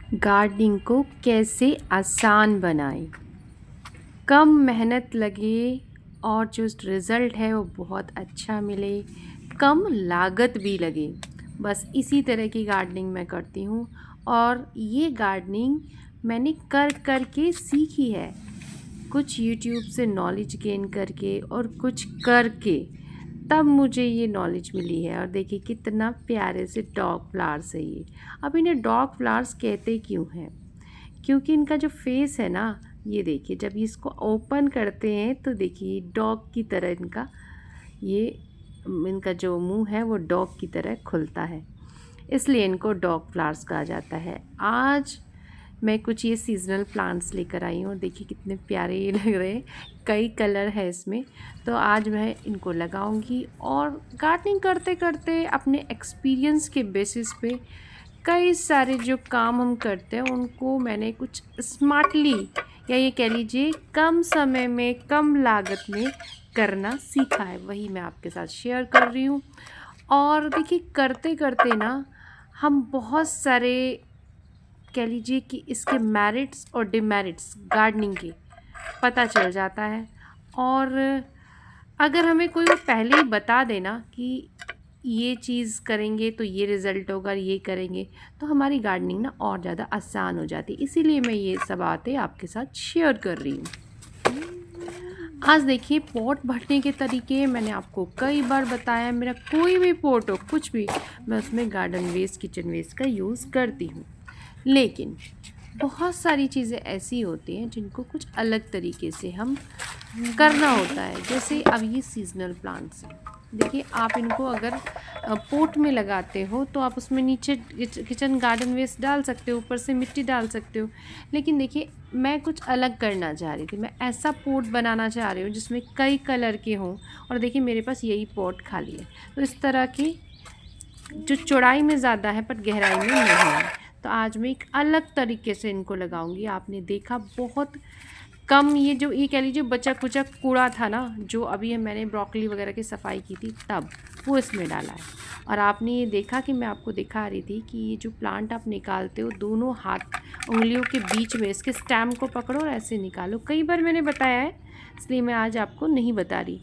Gardening को कैसे आसान बनाएं, कम मेहनत लगे और जो रिज़ल्ट है वो बहुत अच्छा मिले, कम लागत भी लगे। बस इसी तरह की गार्डनिंग मैं करती हूँ और ये गार्डनिंग मैंने कर के सीखी है। कुछ यूट्यूब से नॉलेज गेन करके और कुछ करके तब मुझे ये नॉलेज मिली है। और देखिए कितना प्यारे से डॉग फ्लावर्स है ये। अब इन्हें डॉग फ्लावर्स कहते क्यों हैं? क्योंकि इनका जो फेस है ना, ये देखिए जब इसको ओपन करते हैं तो देखिए डॉग की तरह ये इनका जो मुंह है वो डॉग की तरह खुलता है, इसलिए इनको डॉग फ्लावर्स कहा जाता है। आज मैं कुछ ये सीज़नल प्लांट्स लेकर आई हूँ। देखिए कितने प्यारे ये लग रहे हैं, कई कलर है इसमें। तो आज मैं इनको लगाऊंगी और गार्डनिंग करते करते अपने एक्सपीरियंस के बेसिस पे कई सारे जो काम हम करते हैं उनको मैंने कुछ स्मार्टली या ये कह लीजिए कम समय में कम लागत में करना सीखा है, वही मैं आपके साथ शेयर कर रही हूँ। और देखिए करते करते ना हम बहुत सारे कह लीजिए कि इसके मेरिट्स और डिमेरिट्स गार्डनिंग के पता चल जाता है। और अगर हमें कोई वो पहले ही बता देना कि ये चीज़ करेंगे तो ये रिज़ल्ट होगा, ये करेंगे तो हमारी गार्डनिंग ना और ज़्यादा आसान हो जाती है। इसीलिए मैं ये सब बातें आपके साथ शेयर कर रही हूँ। आज देखिए पॉट भरने के तरीके मैंने आपको कई बार बताया। मेरा कोई भी पॉट हो कुछ भी, मैं उसमें गार्डन वेस्ट किचन वेस्ट का यूज़ करती हूँ। लेकिन बहुत सारी चीज़ें ऐसी होती हैं जिनको कुछ अलग तरीके से हम करना होता है। जैसे अब ये सीजनल प्लांट्स हैं, देखिए आप इनको अगर पोट में लगाते हो तो आप उसमें नीचे किचन गार्डन वेस्ट डाल सकते हो, ऊपर से मिट्टी डाल सकते हो। लेकिन देखिए मैं कुछ अलग करना चाह रही थी, मैं ऐसा पोट बनाना चाह रही हूँ जिसमें कई कलर के हों। और देखिए मेरे पास यही पोट खाली है, तो इस तरह की जो चौड़ाई में ज़्यादा है पर गहराई में नहीं है। तो आज मैं एक अलग तरीके से इनको लगाऊंगी। आपने देखा बहुत कम ये कह लीजिए बचा कुचा कूड़ा था ना, जो अभी मैंने ब्रोकली वगैरह की सफाई की थी तब वो इसमें डाला है। और आपने ये देखा कि मैं आपको दिखा रही थी कि ये जो प्लांट आप निकालते हो दोनों हाथ उंगलियों के बीच में इसके स्टेम को पकड़ो और ऐसे निकालो। कई बार मैंने बताया है, इसलिए मैं आज आपको नहीं बता रही।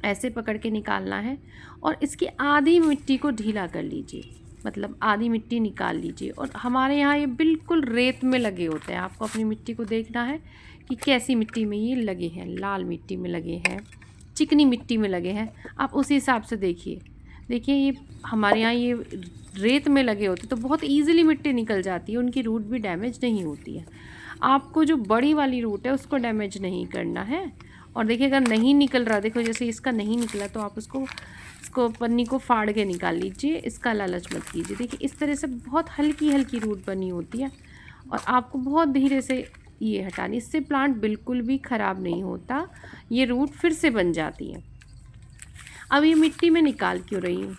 ऐसे पकड़ के निकालना है और इसकी आधी मिट्टी को ढीला कर लीजिए, मतलब आधी मिट्टी निकाल लीजिए। और हमारे यहाँ ये बिल्कुल रेत में लगे होते हैं। आपको अपनी मिट्टी को देखना है कि कैसी मिट्टी में ये लगे हैं। लाल मिट्टी में लगे हैं, चिकनी मिट्टी में लगे हैं, आप उसी हिसाब से देखिए। देखिए ये हमारे यहाँ ये रेत में लगे होते तो बहुत ईजिली मिट्टी निकल जाती है, उनकी रूट भी डैमेज नहीं होती है। आपको जो बड़ी वाली रूट है उसको डैमेज नहीं करना है। और देखिए अगर नहीं निकल रहा, देखो जैसे इसका नहीं निकला तो आप इसको पन्नी को फाड़ के निकाल लीजिए, इसका लालच मत कीजिए। देखिए इस तरह से बहुत हल्की हल्की रूट बनी होती है और आपको बहुत धीरे से ये हटानी। इससे प्लांट बिल्कुल भी ख़राब नहीं होता, ये रूट फिर से बन जाती है। अब ये मिट्टी में निकाल क्यों रही हूँ?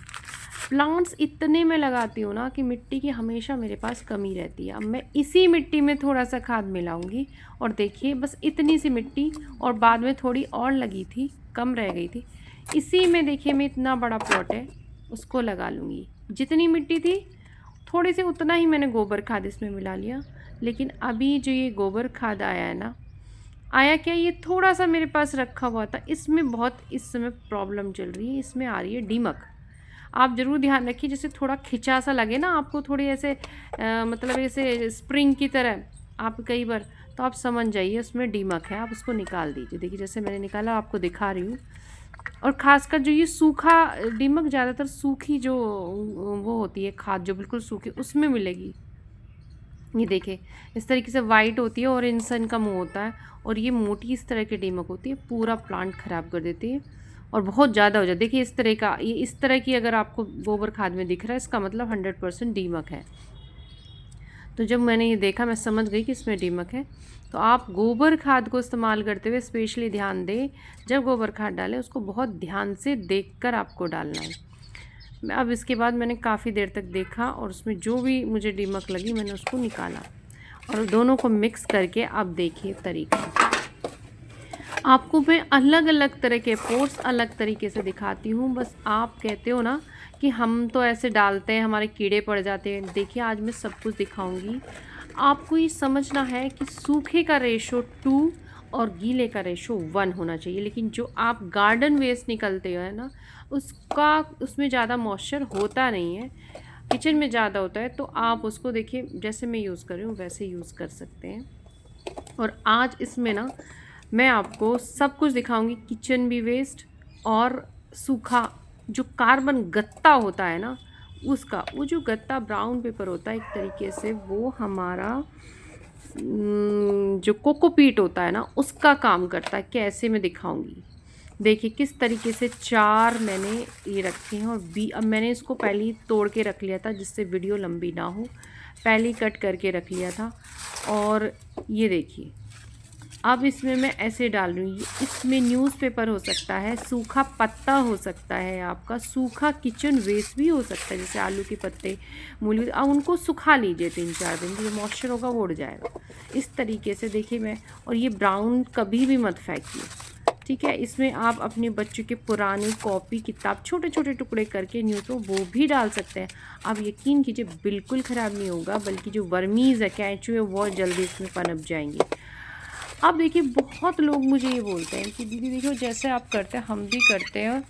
प्लांट्स इतने में लगाती हूँ ना कि मिट्टी की हमेशा मेरे पास कमी रहती है। अब मैं इसी मिट्टी में थोड़ा सा खाद मिलाऊंगी और देखिए बस इतनी सी मिट्टी, और बाद में थोड़ी और लगी थी, कम रह गई थी, इसी में देखिए मैं इतना बड़ा प्लॉट है उसको लगा लूँगी। जितनी मिट्टी थी थोड़ी सी उतना ही मैंने गोबर खाद इसमें मिला लिया। लेकिन अभी जो ये गोबर खाद आया है ना, आया क्या, ये थोड़ा सा मेरे पास रखा हुआ था, इसमें बहुत इस समय प्रॉब्लम चल रही है, इसमें आ रही है दीमक। आप ज़रूर ध्यान रखिए, जैसे थोड़ा खिंचा सा लगे ना आपको, थोड़ी ऐसे मतलब ऐसे स्प्रिंग की तरह आप कई बार, तो आप समझ जाइए उसमें दीमक है, आप उसको निकाल दीजिए। देखिए जैसे मैंने निकाला आपको दिखा रही हूँ। और ख़ासकर जो ये सूखा दीमक, ज़्यादातर सूखी जो वो होती है खाद जो बिल्कुल सूखी, उसमें मिलेगी। ये देखिए इस तरीके से वाइट होती है और इंसान का मुंह होता है, और ये मोटी इस तरह की दीमक होती है, पूरा प्लांट ख़राब कर देती है और बहुत ज़्यादा हो जाता है। देखिए इस तरह का, ये इस तरह की अगर आपको गोबर खाद में दिख रहा है, इसका मतलब 100% दीमक है। तो जब मैंने ये देखा मैं समझ गई कि इसमें दीमक है। तो आप गोबर खाद को इस्तेमाल करते हुए स्पेशली ध्यान दें, जब गोबर खाद डालें उसको बहुत ध्यान से देखकर आपको डालना है। अब इसके बाद मैंने काफ़ी देर तक देखा और उसमें जो भी मुझे दीमक लगी मैंने उसको निकाला और दोनों को मिक्स करके अब देखिए तरीका। आपको मैं अलग अलग तरह के पोर्स अलग तरीके से दिखाती हूँ। बस आप कहते हो ना कि हम तो ऐसे डालते हैं हमारे कीड़े पड़ जाते हैं। देखिए आज मैं सब कुछ दिखाऊंगी। आपको ये समझना है कि सूखे का रेशो 2 और गीले का रेशो 1 होना चाहिए। लेकिन जो आप गार्डन वेस्ट निकलते हो है ना, उसका उसमें ज़्यादा मॉइस्चर होता नहीं है, किचन में ज़्यादा होता है। तो आप उसको देखिए जैसे मैं यूज़ कर रही हूँ वैसे यूज़ कर सकते हैं। और आज इसमें ना मैं आपको सब कुछ दिखाऊंगी, किचन भी वेस्ट और सूखा जो कार्बन गत्ता होता है ना उसका, वो जो गत्ता ब्राउन पेपर होता है एक तरीके से, वो हमारा जो कोकोपीट होता है ना उसका काम करता है। कैसे मैं दिखाऊंगी, देखिए किस तरीके से 4 मैंने ये रखे हैं। और अब मैंने इसको पहले ही तोड़ के रख लिया था जिससे वीडियो लंबी ना हो, पहले ही कट करके रख लिया था। और ये देखिए अब इसमें मैं ऐसे डाल रही हूँ, इसमें न्यूज़पेपर हो सकता है, सूखा पत्ता हो सकता है, आपका सूखा किचन वेस्ट भी हो सकता है, जैसे आलू के पत्ते, मूली। अब उनको सुखा लीजिए 3-4 दिन, जो मॉइस्चर होगा वो उड़ जाएगा। इस तरीके से देखिए मैं, और ये ब्राउन कभी भी मत फेंकिए, ठीक है। इसमें आप अपने बच्चों के पुरानी कॉपी किताब छोटे छोटे टुकड़े करके न्यू तो वो भी डाल सकते हैं। आप यकीन कीजिए बिल्कुल ख़राब नहीं होगा, बल्कि जो वर्मीज़ है, केंचुए, वो जल्दी इसमें पनप जाएंगे। अब देखिए बहुत लोग मुझे ये बोलते हैं कि दीदी देखो जैसे आप करते हैं हम भी करते हैं,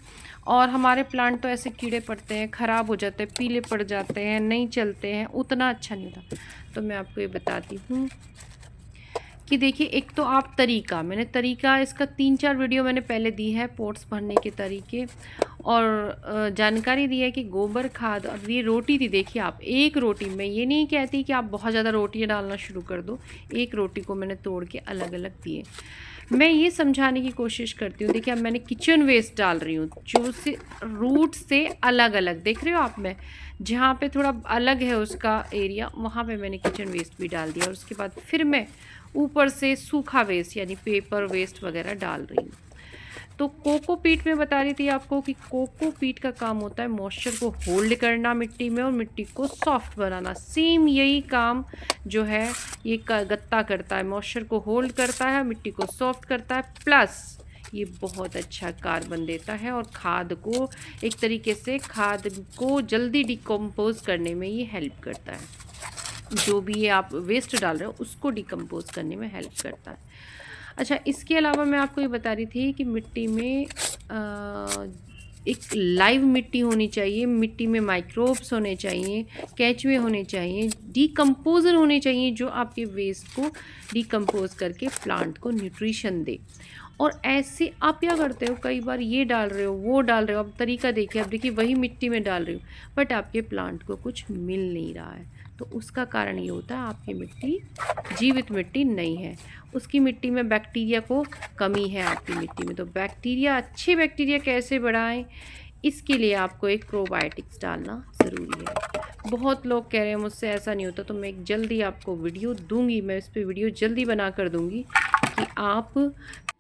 और हमारे प्लांट तो ऐसे कीड़े पड़ते हैं, ख़राब हो जाते हैं, पीले पड़ जाते हैं, नहीं चलते हैं, उतना अच्छा नहीं होता। तो मैं आपको ये बताती हूँ कि देखिए एक तो आप तरीका, मैंने तरीका इसका 3-4 वीडियो मैंने पहले दी है, पोट्स भरने के तरीके, और जानकारी दी है कि गोबर खाद। और ये रोटी थी, देखिए आप एक रोटी में, ये नहीं कहती कि आप बहुत ज़्यादा रोटियाँ डालना शुरू कर दो, एक रोटी को मैंने तोड़ के अलग अलग दिए। मैं ये समझाने की कोशिश करती हूँ, देखिए अब मैंने किचन वेस्ट डाल रही हूँ जो से रूट से अलग अलग, देख रहे हो आप, मैं जहाँ पे थोड़ा अलग है उसका एरिया वहाँ पे मैंने किचन वेस्ट भी डाल दिया। और उसके बाद फिर मैं ऊपर से सूखा वेस्ट यानी पेपर वेस्ट वगैरह डाल रही हूँ। तो कोकोपीट में बता रही थी आपको कि कोकोपीट का काम होता है मॉइस्चर को होल्ड करना मिट्टी में और मिट्टी को सॉफ्ट बनाना। सेम यही काम जो है ये गत्ता करता है, मॉइस्चर को होल्ड करता है, मिट्टी को सॉफ्ट करता है, प्लस ये बहुत अच्छा कार्बन देता है और खाद को एक तरीके से, खाद को जल्दी डिकम्पोज करने में ये हेल्प करता है। जो भी ये आप वेस्ट डाल रहे हो उसको डिकम्पोज करने में हेल्प करता है। अच्छा, इसके अलावा मैं आपको ये बता रही थी कि मिट्टी में एक लाइव मिट्टी होनी चाहिए, मिट्टी में माइक्रोब्स होने चाहिए, केंचुए होने चाहिए, डिकम्पोज़र होने चाहिए जो आपके वेस्ट को डिकम्पोज करके प्लांट को न्यूट्रिशन दे। और ऐसे आप क्या करते हो, कई बार ये डाल रहे हो, वो डाल रहे हो, अब तरीका देखिए, अब देखिए वही मिट्टी में डाल रही हो बट आपके प्लांट को कुछ मिल नहीं रहा है। तो उसका कारण ये होता है आपकी मिट्टी जीवित मिट्टी नहीं है, उसकी मिट्टी में बैक्टीरिया को कमी है आपकी मिट्टी में। तो बैक्टीरिया, अच्छे बैक्टीरिया कैसे बढ़ाएं, इसके लिए आपको एक प्रोबायोटिक्स डालना ज़रूरी है। बहुत लोग कह रहे हैं मुझसे ऐसा नहीं होता, तो मैं एक जल्दी आपको वीडियो दूंगी, मैं इस पर वीडियो जल्दी बना कर दूंगी कि आप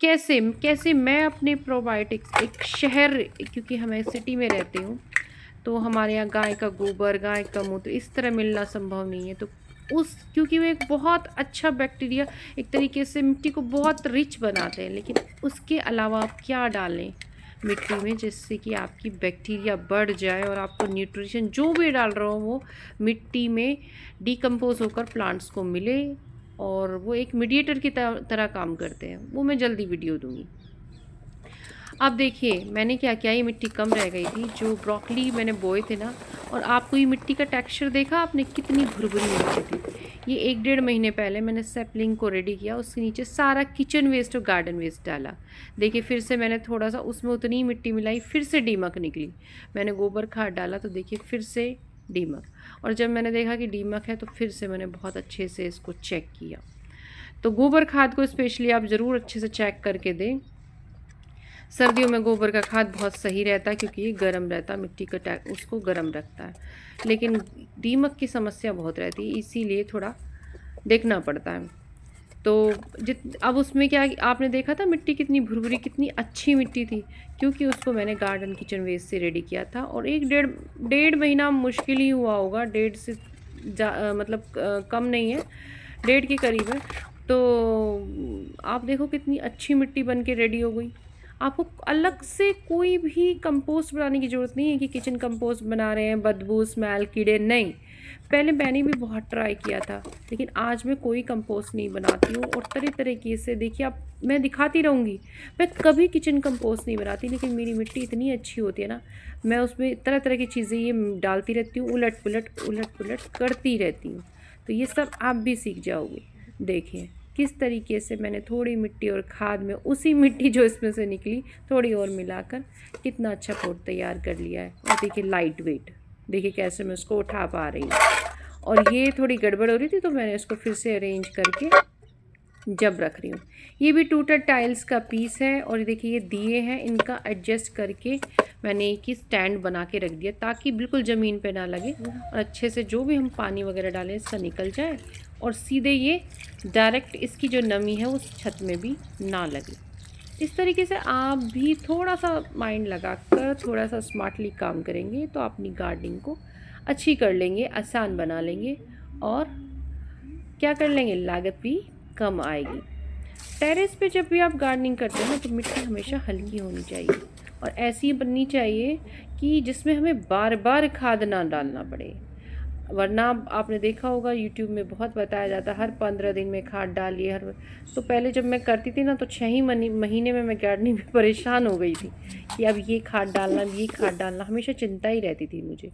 कैसे कैसे मैं अपने प्रोबायोटिक्स, एक शहर, क्योंकि हमें सिटी में रहती हूँ तो हमारे यहाँ गाय का गोबर, गाय का मूत्र इस तरह मिलना संभव नहीं है। तो उस, क्योंकि वो एक बहुत अच्छा बैक्टीरिया एक तरीके से मिट्टी को बहुत रिच बनाते हैं, लेकिन उसके अलावा आप क्या डालें मिट्टी में जिससे कि आपकी बैक्टीरिया बढ़ जाए और आपको न्यूट्रिशन जो भी डाल रहे हो वो मिट्टी में डिकम्पोज होकर प्लांट्स को मिले, और वो एक मीडिएटर की तरह काम करते हैं। वो मैं जल्दी वीडियो दूँगी। अब देखिए मैंने क्या किया, ये मिट्टी कम रह गई थी, जो ब्रोकली मैंने बोए थे ना, और आपको ये मिट्टी का टेक्सचर देखा आपने कितनी भुरभुरी मिट्टी थी। ये 1-1.5 महीने पहले मैंने सैपलिंग को रेडी किया, उसके नीचे सारा किचन वेस्ट और गार्डन वेस्ट डाला। देखिए फिर से मैंने थोड़ा सा उसमें उतनी ही मिट्टी मिलाई, फिर से दीमक निकली, मैंने गोबर खाद डाला तो देखिए फिर से दीमक। और जब मैंने देखा कि दीमक है तो फिर से मैंने बहुत अच्छे से इसको चेक किया। तो गोबर खाद को स्पेशली आप ज़रूर अच्छे से चेक करके दें। सर्दियों में गोबर का खाद बहुत सही रहता है क्योंकि ये गर्म रहता है, मिट्टी का उसको गर्म रखता है, लेकिन दीमक की समस्या बहुत रहती है, इसीलिए थोड़ा देखना पड़ता है। तो अब उसमें क्या, आपने देखा था मिट्टी कितनी भुरभुरी, कितनी अच्छी मिट्टी थी, क्योंकि उसको मैंने गार्डन किचन वेस्ट से रेडी किया था। और 1-1.5 महीना मुश्किल ही हुआ होगा, 1.5 से मतलब कम नहीं है, 1.5 के करीब है। तो आप देखो कितनी अच्छी मिट्टी बन के रेडी हो गई। आपको अलग से कोई भी कंपोस्ट बनाने की ज़रूरत नहीं है कि किचन कंपोस्ट बना रहे हैं, बदबू, स्मेल, कीड़े, नहीं। पहले मैंने भी बहुत ट्राई किया था, लेकिन आज मैं कोई कंपोस्ट नहीं बनाती हूँ और तरह तरीके से देखिए आप, मैं दिखाती रहूँगी। मैं कभी किचन कंपोस्ट नहीं बनाती, लेकिन मेरी मिट्टी इतनी अच्छी होती है ना, मैं उसमें तरह तरह की चीज़ें ये डालती रहती हूँ, उलट पुलट करती रहती हूँ। तो ये सब आप भी सीख जाओगे। देखिए किस तरीके से मैंने थोड़ी मिट्टी और खाद में उसी मिट्टी जो इसमें से निकली थोड़ी और मिलाकर कितना अच्छा पॉट तैयार कर लिया है। और देखिए लाइट वेट, देखिए कैसे मैं उसको उठा पा रही हूँ। और ये थोड़ी गड़बड़ हो रही थी तो मैंने इसको फिर से अरेंज करके जब रख रही हूँ। ये भी टूटेड टाइल्स का पीस है और देखिए ये दिए हैं, इनका एडजस्ट करके मैंने एक ही स्टैंड बना के रख दिया ताकि बिल्कुल ज़मीन पे ना लगे और अच्छे से जो भी हम पानी वगैरह डालें इसका निकल जाए और सीधे ये डायरेक्ट इसकी जो नमी है उस छत में भी ना लगे। इस तरीके से आप भी थोड़ा सा माइंड लगाकर थोड़ा सा स्मार्टली काम करेंगे तो अपनी गार्डनिंग को अच्छी कर लेंगे, आसान बना लेंगे और क्या कर लेंगे, लागत भी कम आएगी। टेरेस पे जब भी आप गार्डनिंग करते हैं तो मिट्टी हमेशा हल्की होनी चाहिए और ऐसी बननी चाहिए कि जिसमें हमें बार बार खाद ना डालना पड़े। वरना आपने देखा होगा यूट्यूब में बहुत बताया जाता है हर 15 दिन में खाद डालिए हर। तो पहले जब मैं करती थी ना तो 6 ही महीने में मैं गार्डनिंग में परेशान हो गई थी कि अब ये खाद डालना, ये खाद डालना, हमेशा चिंता ही रहती थी मुझे।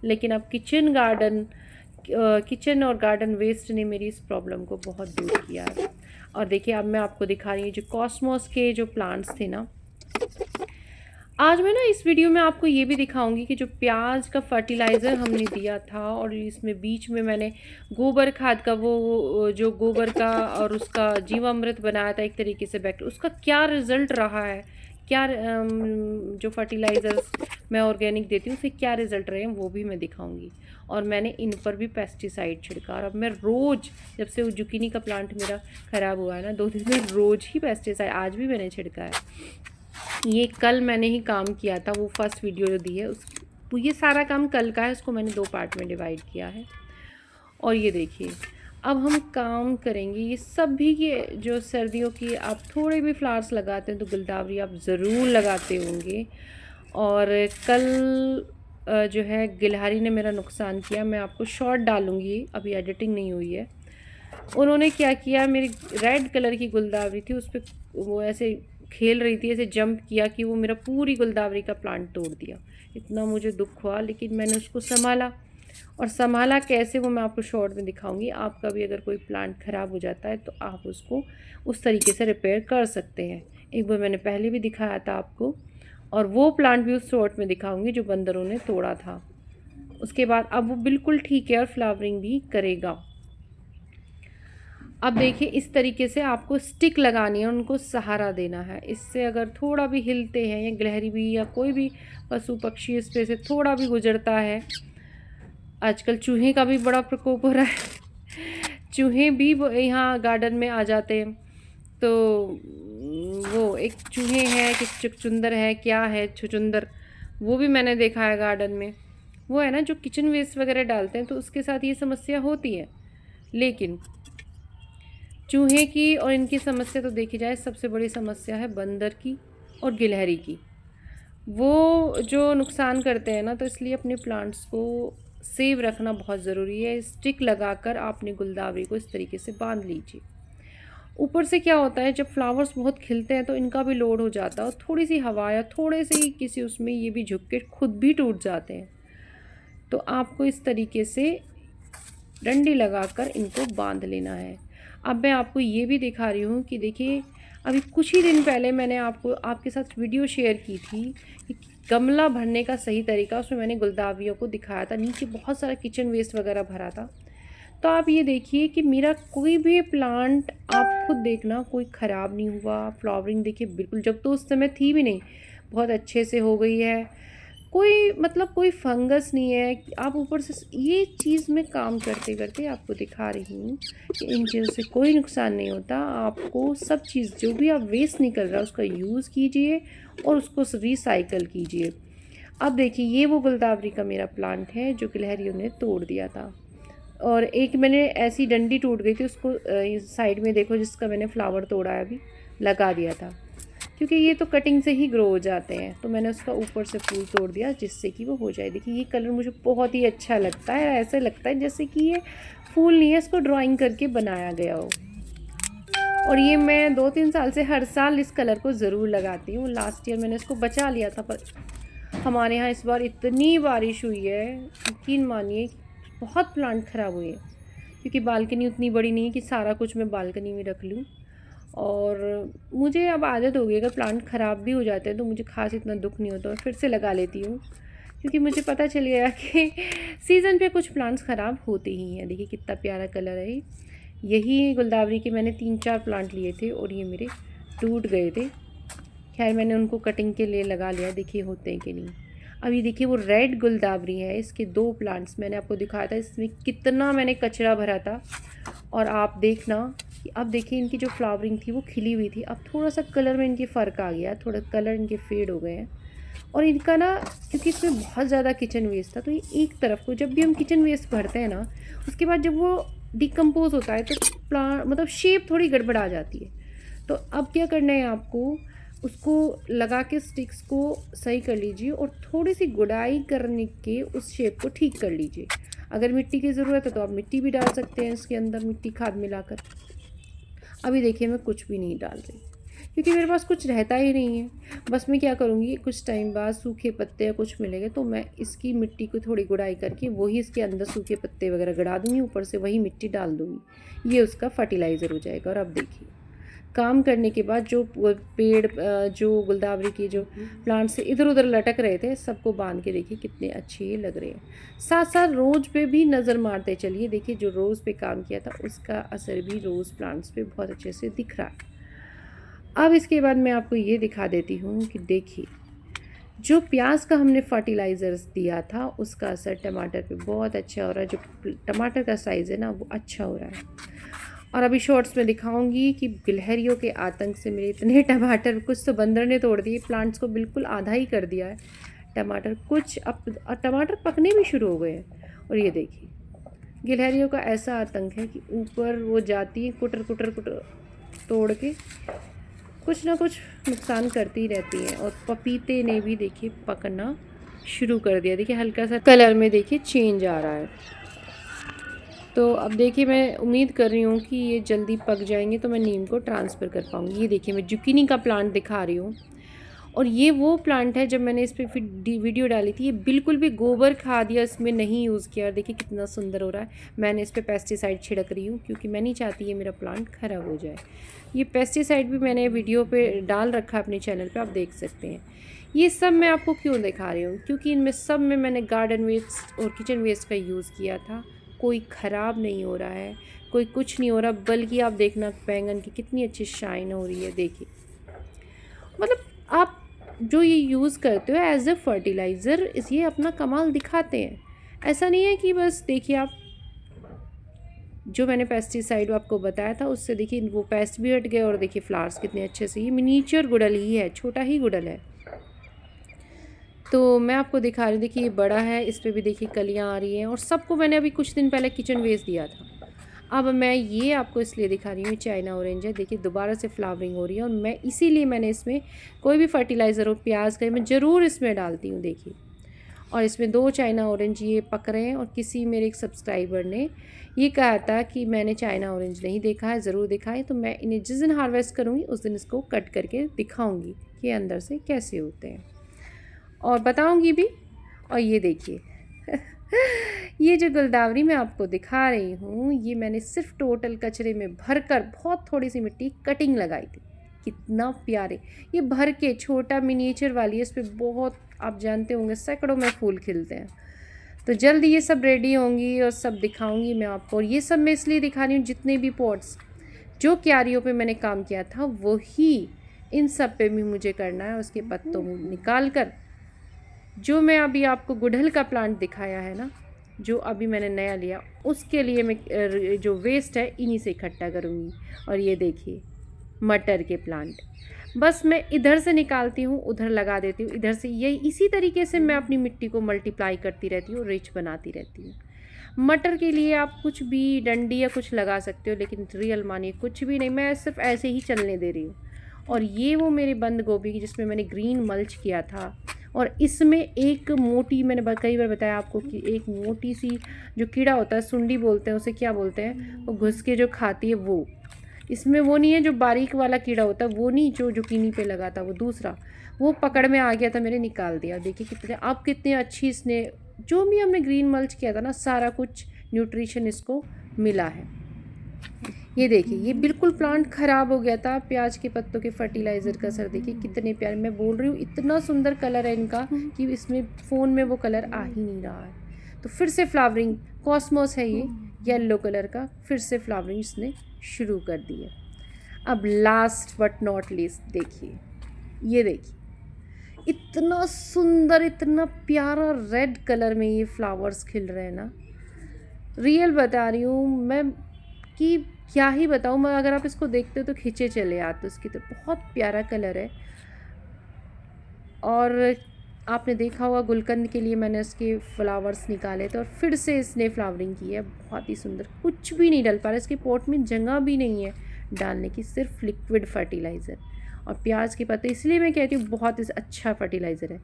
लेकिन अब किचन और गार्डन वेस्ट ने मेरी इस प्रॉब्लम को बहुत दूर किया है। और देखिए अब मैं आपको दिखा रही हूँ जो कॉस्मोस के जो प्लांट्स थे ना, आज मैं ना इस वीडियो में आपको ये भी दिखाऊंगी कि जो प्याज का फर्टिलाइज़र हमने दिया था और इसमें बीच में मैंने गोबर खाद का वो जो गोबर का और उसका जीवामृत बनाया था एक तरीके से उसका क्या रिज़ल्ट रहा है, क्या जो फर्टिलाइज़र्स मैं ऑर्गेनिक देती हूँ उससे क्या रिज़ल्ट रहे हैं वो भी मैं दिखाऊंगी। और मैंने इन पर भी पेस्टिसाइड छिड़का और अब मैं रोज़, जब से वो जुकीनी का प्लांट मेरा ख़राब हुआ है ना 2 दिन में, रोज़ ही पेस्टिसाइड, आज भी मैंने छिड़का है। ये कल मैंने ही काम किया था, वो फर्स्ट वीडियो जो दी है उस, ये सारा काम कल का है, उसको मैंने 2 पार्ट में डिवाइड किया है। और ये देखिए अब हम काम करेंगे ये सब भी, ये जो सर्दियों की आप थोड़े भी फ्लावर्स लगाते हैं तो गुलदावरी आप ज़रूर लगाते होंगे। और कल जो है गिलहरी ने मेरा नुकसान किया, मैं आपको शॉर्ट डालूँगी, अभी एडिटिंग नहीं हुई है। उन्होंने क्या किया, मेरी रेड कलर की गुलदावरी थी उस पर वो ऐसे खेल रही थी, ऐसे जंप किया कि वो मेरा पूरी गुलदावरी का प्लांट तोड़ दिया। इतना मुझे दुख हुआ, लेकिन मैंने उसको संभाला। और संभाला कैसे वो मैं आपको शॉर्ट में दिखाऊंगी। आपका भी अगर कोई प्लांट ख़राब हो जाता है तो आप उसको उस तरीके से रिपेयर कर सकते हैं। एक बार मैंने पहले भी दिखाया था आपको, और वो प्लांट भी उस शॉर्ट में दिखाऊंगी जो बंदरों ने तोड़ा था। उसके बाद अब वो बिल्कुल ठीक है और फ्लावरिंग भी करेगा। अब देखिए इस तरीके से आपको स्टिक लगानी है, उनको सहारा देना है। इससे अगर थोड़ा भी हिलते हैं या गिलहरी भी या कोई भी पशु पक्षी इस पे से थोड़ा भी गुजरता है, आजकल चूहे का भी बड़ा प्रकोप हो रहा है चूहे भी यहाँ गार्डन में आ जाते हैं। तो वो एक चूहे हैं कि चुकचुंदर है, क्या है छुचुंदर, वो भी मैंने देखा है गार्डन में। वो है ना जो किचन वेस्ट वगैरह डालते हैं तो उसके साथ ये समस्या होती है। लेकिन चूहे की और इनकी समस्या तो देखी जाए, सबसे बड़ी समस्या है बंदर की और गिलहरी की। वो जो नुकसान करते हैं ना, तो इसलिए अपने प्लांट्स को सेव रखना बहुत ज़रूरी है। स्टिक लगाकर आपने गुलदावरी को इस तरीके से बांध लीजिए। ऊपर से क्या होता है, जब फ्लावर्स बहुत खिलते हैं तो इनका भी लोड हो जाता है और थोड़ी सी हवा या थोड़े से ही किसी उसमें ये भी झुक के खुद भी टूट जाते हैं। तो आपको इस तरीके से डंडी लगाकर इनको बांध लेना है। अब मैं आपको ये भी दिखा रही हूँ कि देखिए अभी कुछ ही दिन पहले मैंने आपके साथ वीडियो शेयर की थी कि गमला भरने का सही तरीका, उसमें मैंने गुलदावरियों को दिखाया था। नीचे बहुत सारा किचन वेस्ट वगैरह भरा था। तो आप ये देखिए कि मेरा कोई भी प्लांट, आप खुद देखना, कोई ख़राब नहीं हुआ। फ्लावरिंग देखिए बिल्कुल, जब तो उस समय थी भी नहीं, बहुत अच्छे से हो गई है। कोई मतलब कोई फंगस नहीं है। आप ऊपर से ये चीज़ मैं काम करते करते आपको दिखा रही हूँ कि इन चीज़ों से कोई नुकसान नहीं होता। आपको सब चीज़ जो भी आप वेस्ट निकल रहा है उसका यूज़ कीजिए और उसको रिसाइकल कीजिए। अब देखिए ये वो गुलदावरी का मेरा प्लांट है जो गिलहरियों ने तोड़ दिया था। और एक मैंने ऐसी डंडी टूट गई थी, उसको साइड में देखो जिसका मैंने फ्लावर तोड़ा है अभी, लगा दिया था। क्योंकि ये तो कटिंग से ही ग्रो हो जाते हैं। तो मैंने उसका ऊपर से फूल तोड़ दिया जिससे कि वो हो जाए। देखिए ये कलर मुझे बहुत ही अच्छा लगता है, ऐसे लगता है जैसे कि ये फूल नहीं है, इसको ड्राइंग करके बनाया गया हो। और ये मैं 2-3 साल से हर साल इस कलर को ज़रूर लगाती हूँ। लास्ट ईयर मैंने इसको बचा लिया था, पर हमारे यहाँ इस बार इतनी बारिश हुई है, यकीन मानिए बहुत प्लांट ख़राब हुए हैं। क्योंकि बालकनी उतनी बड़ी नहीं है कि सारा कुछ मैं बालकनी में रख लूँ। और मुझे अब आदत हो गई, अगर प्लांट ख़राब भी हो जाते हैं तो मुझे ख़ास इतना दुख नहीं होता और फिर से लगा लेती हूँ। क्योंकि मुझे पता चल गया कि सीज़न पे कुछ प्लांट्स ख़राब होते ही हैं। देखिए कितना प्यारा कलर है। यही गुलदावरी के मैंने 3-4 प्लांट लिए थे और ये मेरे टूट गए थे। खैर मैंने उनको कटिंग के लिए लगा लिया, देखिए होते हैं कि नहीं। अब ये देखिए वो रेड गुलदावरी है, इसके 2 प्लांट्स मैंने आपको दिखाया था, इसमें कितना मैंने कचरा भरा था। और आप देखना कि अब देखिए इनकी जो फ्लावरिंग थी वो खिली हुई थी, अब थोड़ा सा कलर में इनके फ़र्क आ गया, थोड़ा कलर इनके फेड हो गए हैं। और इनका ना, क्योंकि इसमें बहुत ज़्यादा किचन वेस्ट था, तो ये एक तरफ को जब भी हम किचन वेस्ट भरते हैं ना, उसके बाद जब वो डिकम्पोज होता है तो प्लांट मतलब शेप थोड़ी गड़बड़ा जाती है। तो अब क्या करना है आपको, उसको लगा के स्टिक्स को सही कर लीजिए और थोड़ी सी गुड़ाई करने के उस शेप को ठीक कर लीजिए। अगर मिट्टी की ज़रूरत है तो आप मिट्टी भी डाल सकते हैं इसके अंदर, मिट्टी खाद मिलाकर। अभी देखिए मैं कुछ भी नहीं डाल रही क्योंकि मेरे पास कुछ रहता ही नहीं है। बस मैं क्या करूँगी, कुछ टाइम बाद सूखे पत्ते या कुछ मिलेंगे तो मैं इसकी मिट्टी को थोड़ी गुड़ाई करके वही इसके अंदर सूखे पत्ते वगैरह गड़ा दूँगी, ऊपर से वही मिट्टी डाल दूँगी, ये उसका फर्टिलाइज़र हो जाएगा। और अब देखिए काम करने के बाद जो पेड़ जो गुलदावरी के जो प्लांट से इधर उधर लटक रहे थे, सबको बांध के देखिए कितने अच्छे ये लग रहे हैं। साथ साथ रोज़ पे भी नज़र मारते चलिए, देखिए जो रोज़ पे काम किया था उसका असर भी रोज़ प्लांट्स पे बहुत अच्छे से दिख रहा है। अब इसके बाद मैं आपको ये दिखा देती हूँ कि देखिए जो प्याज का हमने फर्टिलाइज़र्स दिया था उसका असर टमाटर पे बहुत अच्छा हो रहा है। जो टमाटर का साइज़ है ना वो अच्छा हो रहा है। और अभी शॉर्ट्स में दिखाऊंगी कि गिलहरियों के आतंक से मेरे इतने टमाटर, कुछ तो बंदर ने तोड़ दिए, प्लांट्स को बिल्कुल आधा ही कर दिया है टमाटर, कुछ अब टमाटर पकने भी शुरू हो गए हैं। और ये देखिए गिलहरियों का ऐसा आतंक है कि ऊपर वो जाती है कुटर कुटर कुटर तोड़ के कुछ ना कुछ नुकसान करती रहती हैं। और पपीते ने भी देखिए पकना शुरू कर दिया, देखिए हल्का सा कलर में देखिए चेंज आ रहा है। तो अब देखिए मैं उम्मीद कर रही हूँ कि ये जल्दी पक जाएंगे तो मैं नीम को ट्रांसफ़र कर पाऊँगी। ये देखिए मैं जुकीनी का प्लांट दिखा रही हूँ और ये वो प्लांट है जब मैंने इस पर फिर वीडियो डाली थी, ये बिल्कुल भी गोबर खाद या इसमें नहीं यूज़ किया। और देखिए कितना सुंदर हो रहा है। मैंने इस पर पेस्टिसाइड छिड़क रही हूँ क्योंकि मैं नहीं चाहती ये मेरा प्लांट ख़राब हो जाए। ये पेस्टिसाइड भी मैंने वीडियो पे डाल रखा है अपने चैनल पे, आप देख सकते हैं। ये सब मैं आपको क्यों दिखा रही हूँ, क्योंकि इनमें सब में मैंने गार्डन वेस्ट और किचन वेस्ट का यूज़ किया था। कोई ख़राब नहीं हो रहा है, कोई कुछ नहीं हो रहा, बल्कि आप देखना बैंगन की कितनी अच्छी शाइन हो रही है। देखिए मतलब आप जो ये यूज़ करते हो एज ए फर्टिलाइज़र, इस ये अपना कमाल दिखाते हैं। ऐसा नहीं है कि बस देखिए आप जो मैंने पेस्टिसाइड आपको बताया था उससे देखिए वो पेस्ट भी हट गए और देखिए फ्लावर्स कितने अच्छे से, ये मिनीचर गुड़ल ही है, छोटा ही गुड़ल है। तो मैं आपको दिखा रही हूँ, देखिए ये बड़ा है, इस पर भी देखिए कलियाँ आ रही हैं। और सबको मैंने अभी कुछ दिन पहले किचन वेस्ट दिया था। अब मैं ये आपको इसलिए दिखा रही हूँ, चाइना ऑरेंज है, देखिए दोबारा से फ्लावरिंग हो रही है। और मैं इसीलिए मैंने इसमें कोई भी फर्टिलाइज़र हो प्याज का मैं ज़रूर इसमें डालती हूँ, देखिए। और इसमें 2 चाइना ऑरेंज ये पक रहे हैं। और किसी मेरे एक सब्सक्राइबर ने ये कहा था कि मैंने चाइना ऑरेंज नहीं देखा है, ज़रूर दिखाएं। तो मैं इन्हें जिस दिन हार्वेस्ट करूँगी उस दिन इसको कट करके दिखाऊँगी कि अंदर से कैसे होते हैं और बताऊँगी भी। और ये देखिए ये जो गुलदावरी मैं आपको दिखा रही हूँ, ये मैंने सिर्फ टोटल कचरे में भरकर बहुत थोड़ी सी मिट्टी कटिंग लगाई थी। कितना प्यारे, ये भर के छोटा मिनिएचर वाली है, इस पर बहुत आप जानते होंगे सैकड़ों में फूल खिलते हैं। तो जल्द ये सब रेडी होंगी और सब दिखाऊंगी मैं आपको। और ये सब मैं इसलिए दिखा रही हूँ, जितने भी पॉट्स जो क्यारियों पे मैंने काम किया था वही इन सब पे भी मुझे करना है। उसके पत्तों निकाल कर जो मैं अभी आपको गुड़हल का प्लांट दिखाया है ना, जो अभी मैंने नया लिया, उसके लिए मैं जो वेस्ट है इन्हीं से इकट्ठा करूँगी। और ये देखिए मटर के प्लांट बस मैं इधर से निकालती हूँ, उधर लगा देती हूँ, इधर से यही इसी तरीके से मैं अपनी मिट्टी को मल्टीप्लाई करती रहती हूँ, रिच बनाती रहती हूँ। मटर के लिए आप कुछ भी डंडी या कुछ लगा सकते हो, लेकिन रियल मानिए कुछ भी नहीं, मैं सिर्फ ऐसे ही चलने दे रही हूँ। और ये वो मेरी बंद गोभी जिसमें मैंने ग्रीन मल्च किया था। और इसमें एक मोटी, मैंने कई बार बताया आपको कि एक मोटी सी जो कीड़ा होता है, सुंडी बोलते हैं उसे, क्या बोलते हैं, वो घुस के जो खाती है वो। इसमें वो नहीं है जो बारीक वाला कीड़ा होता है, वो नहीं जो जुकीनी पे लगा था, वो दूसरा, वो पकड़ में आ गया था, मैंने निकाल दिया। देखिए कितने, अब कितने अच्छी इसने, जो भी हमने ग्रीन मल्च किया था ना, सारा कुछ न्यूट्रिशन इसको मिला है। ये देखिए, ये बिल्कुल प्लांट ख़राब हो गया था प्याज के पत्तों के फर्टिलाइज़र का असर। देखिए कितने प्यारे, मैं बोल रही हूँ इतना सुंदर कलर है इनका कि इसमें फ़ोन में वो कलर आ ही नहीं रहा है। तो फिर से फ्लावरिंग, कॉस्मोस है ये, येलो कलर का, फिर से फ्लावरिंग इसने शुरू कर दी है। अब लास्ट बट नॉट लीस्ट देखिए, ये देखिए इतना सुंदर, इतना प्यारा रेड कलर में ये फ्लावर्स खिल रहे हैं ना, रियल बता रही हूँ मैं कि क्या ही बताऊँ मैं। अगर आप इसको देखते हो तो खींचे चले आते, उसकी तो बहुत प्यारा कलर है। और आपने देखा होगा गुलकंद के लिए मैंने उसके फ्लावर्स निकाले थे और फिर से इसने फ्लावरिंग की है, बहुत ही सुंदर। कुछ भी नहीं डल पा रहा, इसके पॉट में जगह भी नहीं है डालने की, सिर्फ लिक्विड फर्टिलाइज़र। और प्याज के पत्ते, इसलिए मैं कहती हूँ बहुत ही अच्छा फर्टिलाइज़र है।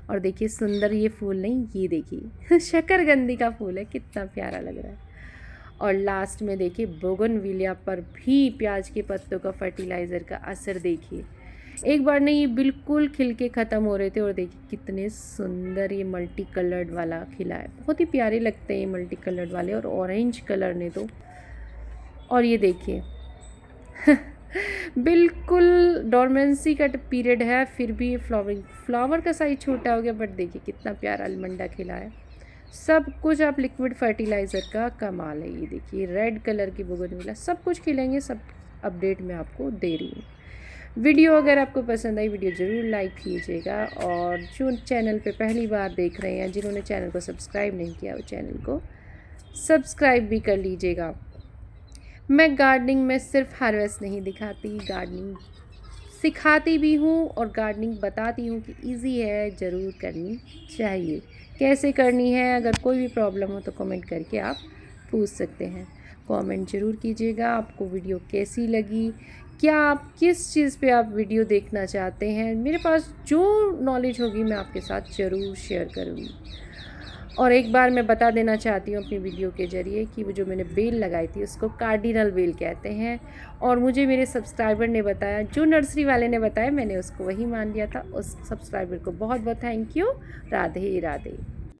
और देखिए सुंदर, ये फूल नहीं, ये देखिए शकरकंदी का फूल है, कितना प्यारा लग रहा है। और लास्ट में देखिए बोगनविलिया पर भी प्याज के पत्तों का फर्टिलाइज़र का असर देखिए। एक बार नहीं, ये बिल्कुल खिल के ख़त्म हो रहे थे और देखिए कितने सुंदर ये मल्टी कलर्ड वाला खिला है। बहुत ही प्यारे लगते हैं ये मल्टी कलर्ड वाले, और ऑरेंज कलर ने तो। और ये देखिए बिल्कुल डोरमेंसी का पीरियड है, फिर भी ये फ्लावरिंग, फ्लावर का साइज छोटा हो गया, बट देखिए कितना प्यारा अलमंडा खिला है। सब कुछ आप लिक्विड फर्टिलाइज़र का कमाल है। ये देखिए रेड कलर की बोगनविला, सब कुछ खिलेंगे, सब अपडेट मैं आपको दे रही हूँ। वीडियो अगर आपको पसंद आई, वीडियो ज़रूर लाइक कीजिएगा, और जो चैनल पे पहली बार देख रहे हैं, जिन्होंने चैनल को सब्सक्राइब नहीं किया, वो चैनल को सब्सक्राइब भी कर लीजिएगा। मैं गार्डनिंग में सिर्फ हार्वेस्ट नहीं दिखाती, गार्डनिंग सिखाती भी हूँ और गार्डनिंग बताती हूँ कि इजी है, ज़रूर करनी चाहिए। कैसे करनी है, अगर कोई भी प्रॉब्लम हो तो कमेंट करके आप पूछ सकते हैं। कमेंट ज़रूर कीजिएगा आपको वीडियो कैसी लगी, क्या आप किस चीज़ पे आप वीडियो देखना चाहते हैं। मेरे पास जो नॉलेज होगी मैं आपके साथ ज़रूर शेयर करूँगी। और एक बार मैं बता देना चाहती हूँ अपनी वीडियो के ज़रिए कि वो जो मैंने बेल लगाई थी उसको कार्डिनल बेल कहते हैं, और मुझे मेरे सब्सक्राइबर ने बताया, जो नर्सरी वाले ने बताया मैंने उसको वही मान लिया था। उस सब्सक्राइबर को बहुत बहुत थैंक यू। राधे राधे।